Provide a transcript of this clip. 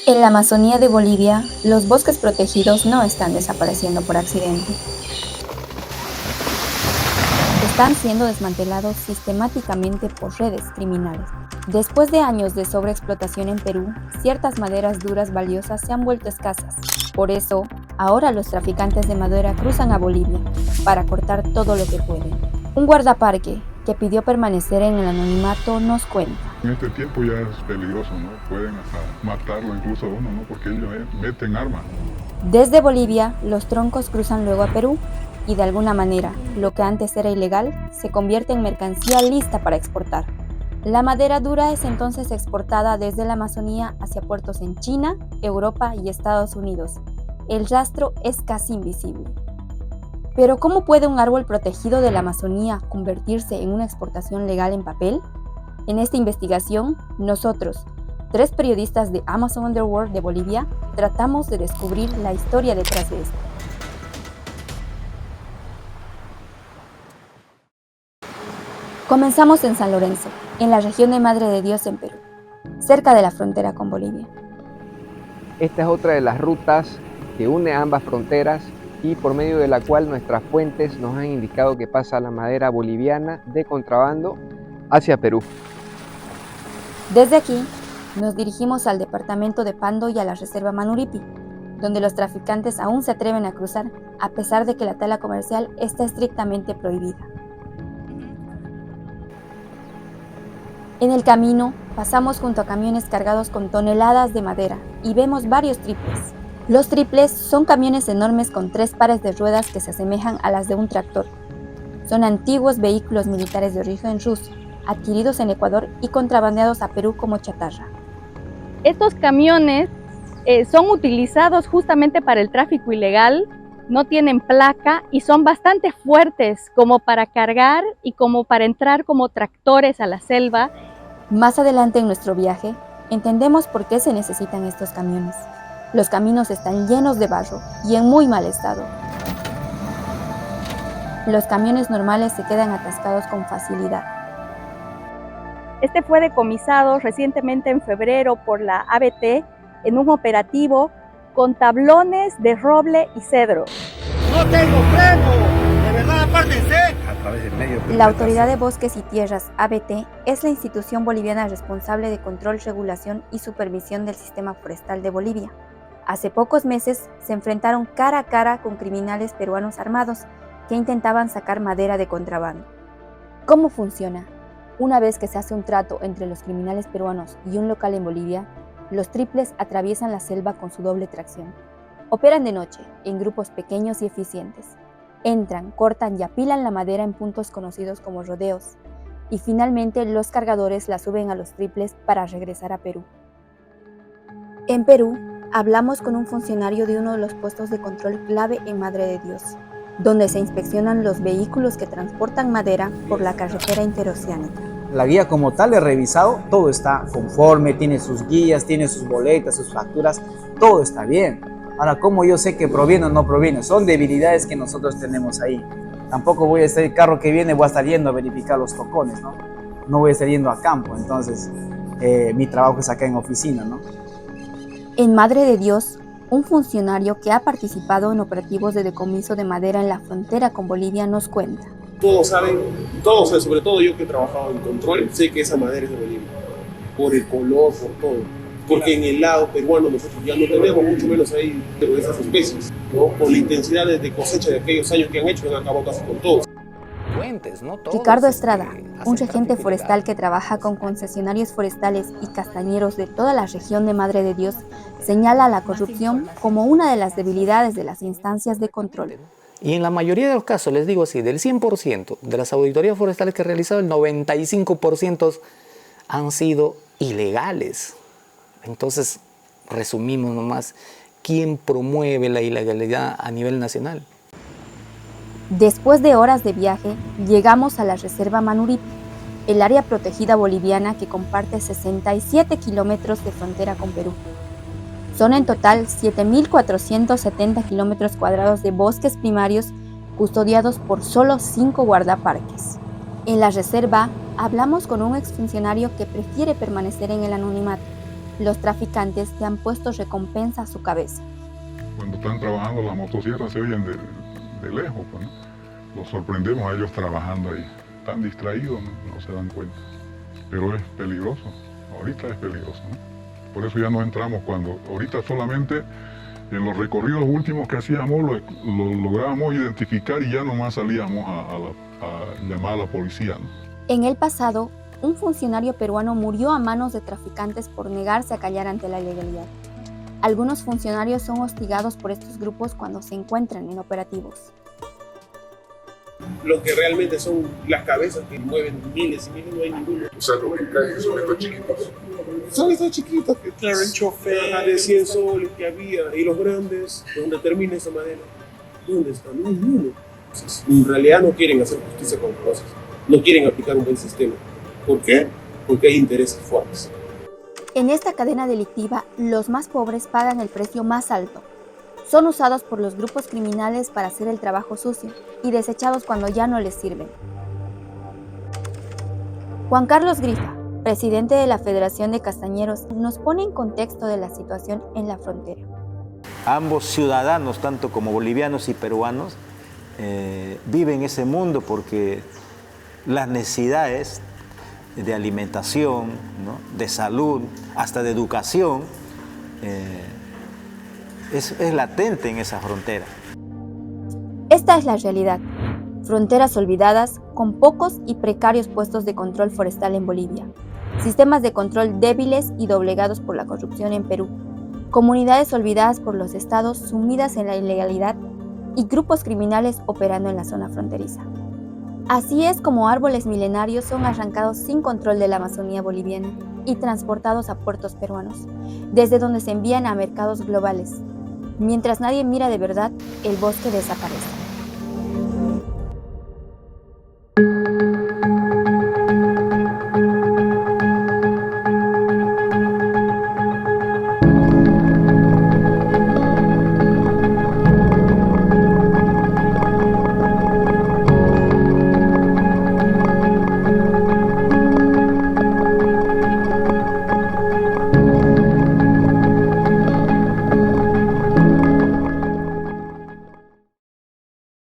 En la Amazonía de Bolivia, los bosques protegidos no están desapareciendo por accidente. Están siendo desmantelados sistemáticamente por redes criminales. Después de años de sobreexplotación en Perú, ciertas maderas duras valiosas se han vuelto escasas. Por eso, ahora los traficantes de madera cruzan a Bolivia para cortar todo lo que pueden. Un guardaparque que pidió permanecer en el anonimato nos cuenta. En este tiempo ya es peligroso, ¿no? Pueden hasta matarlo incluso a uno, ¿no? Porque ellos meten armas. Desde Bolivia, los troncos cruzan luego a Perú y de alguna manera, lo que antes era ilegal se convierte en mercancía lista para exportar. La madera dura es entonces exportada desde la Amazonía hacia puertos en China, Europa y Estados Unidos. El rastro es casi invisible. Pero ¿cómo puede un árbol protegido de la Amazonía convertirse en una exportación legal en papel? En esta investigación, nosotros, 3 periodistas de Amazon Underworld de Bolivia, tratamos de descubrir la historia detrás de esto. Comenzamos en San Lorenzo, en la región de Madre de Dios en Perú, cerca de la frontera con Bolivia. Esta es otra de las rutas que une ambas fronteras y por medio de la cual nuestras fuentes nos han indicado que pasa la madera boliviana de contrabando hacia Perú. Desde aquí, nos dirigimos al departamento de Pando y a la reserva Manuripi, donde los traficantes aún se atreven a cruzar, a pesar de que la tala comercial está estrictamente prohibida. En el camino, pasamos junto a camiones cargados con toneladas de madera y vemos varios triples. Los triples son camiones enormes con 3 pares de ruedas que se asemejan a las de un tractor. Son antiguos vehículos militares de origen ruso, adquiridos en Ecuador y contrabandeados a Perú como chatarra. Estos camiones son utilizados justamente para el tráfico ilegal, no tienen placa y son bastante fuertes como para cargar y como para entrar como tractores a la selva. Más adelante en nuestro viaje, entendemos por qué se necesitan estos camiones. Los caminos están llenos de barro y en muy mal estado. Los camiones normales se quedan atascados con facilidad. Este fue decomisado recientemente en febrero por la ABT en un operativo con tablones de roble y cedro. ¡No tengo freno! ¡De verdad, apártense! La Autoridad de Bosques y Tierras, ABT, es la institución boliviana responsable de control, regulación y supervisión del sistema forestal de Bolivia. Hace pocos meses se enfrentaron cara a cara con criminales peruanos armados que intentaban sacar madera de contrabando. ¿Cómo funciona? Una vez que se hace un trato entre los criminales peruanos y un local en Bolivia, los triples atraviesan la selva con su doble tracción. Operan de noche, en grupos pequeños y eficientes. Entran, cortan y apilan la madera en puntos conocidos como rodeos. Y finalmente los cargadores la suben a los triples para regresar a Perú. En Perú, hablamos con un funcionario de uno de los puestos de control clave en Madre de Dios, donde se inspeccionan los vehículos que transportan madera por la carretera interoceánica. La guía como tal he revisado, todo está conforme, tiene sus guías, tiene sus boletas, sus facturas, todo está bien. Ahora, ¿cómo yo sé que proviene o no proviene? Son debilidades que nosotros tenemos ahí. Tampoco voy a estar, el carro que viene voy a estar yendo a verificar los tocones, ¿no? No voy a estar yendo a campo, entonces mi trabajo es acá en oficina, ¿no? En Madre de Dios, un funcionario que ha participado en operativos de decomiso de madera en la frontera con Bolivia nos cuenta. Todos saben, sobre todo yo que he trabajado en control, sé que esa madera es de Bolivia, por el color, por todo. Porque en el lado peruano nosotros ya no tenemos, mucho menos ahí, de esas especies, ¿no? Por la intensidad de cosecha de aquellos años que han hecho, han acabado casi con todos. Ricardo Estrada, un regente forestal que trabaja con concesionarios forestales y castañeros de toda la región de Madre de Dios, señala la corrupción como una de las debilidades de las instancias de control. Y en la mayoría de los casos, les digo así, del 100% de las auditorías forestales que he realizado, el 95% han sido ilegales. Entonces, resumimos nomás, ¿quién promueve la ilegalidad a nivel nacional? Después de horas de viaje, llegamos a la reserva Manuripi, el área protegida boliviana que comparte 67 kilómetros de frontera con Perú. Son en total 7.470 kilómetros cuadrados de bosques primarios custodiados por solo 5 guardaparques. En la reserva, hablamos con un exfuncionario que prefiere permanecer en el anonimato. Los traficantes le han puesto recompensa a su cabeza. Cuando están trabajando las motosierras se oyen de lejos, pues, ¿no? Los sorprendemos a ellos trabajando ahí. Están distraídos, no se dan cuenta. Pero es peligroso, ahorita es peligroso, ¿no? Por eso ya no entramos ahorita solamente en los recorridos últimos que hacíamos lo lográbamos identificar y ya nomás salíamos a llamar a la policía, ¿no? En el pasado, un funcionario peruano murió a manos de traficantes por negarse a callar ante la ilegalidad. Algunos funcionarios son hostigados por estos grupos cuando se encuentran en operativos. Los que realmente son las cabezas que mueven miles y miles, no hay ninguno. O sea, lo que caen son estos chiquitos. Son estos chiquitos que claro, el chofer de 100 soles que había, y los grandes, donde termina esa madera. ¿Dónde están? No hay ninguno. Entonces, en realidad no quieren hacer justicia con cosas, no quieren aplicar un buen sistema. ¿Por qué? Porque hay intereses fuertes. En esta cadena delictiva, los más pobres pagan el precio más alto. Son usados por los grupos criminales para hacer el trabajo sucio y desechados cuando ya no les sirven. Juan Carlos Grifa, presidente de la Federación de Castañeros, nos pone en contexto de la situación en la frontera. Ambos ciudadanos, tanto como bolivianos y peruanos, viven ese mundo porque las necesidades de alimentación, ¿no?, de salud, hasta de educación, es latente en esa frontera. Esta es la realidad. Fronteras olvidadas con pocos y precarios puestos de control forestal en Bolivia. Sistemas de control débiles y doblegados por la corrupción en Perú. Comunidades olvidadas por los estados sumidas en la ilegalidad y grupos criminales operando en la zona fronteriza. Así es como árboles milenarios son arrancados sin control de la Amazonía boliviana y transportados a puertos peruanos, desde donde se envían a mercados globales. Mientras nadie mira de verdad, el bosque desaparece.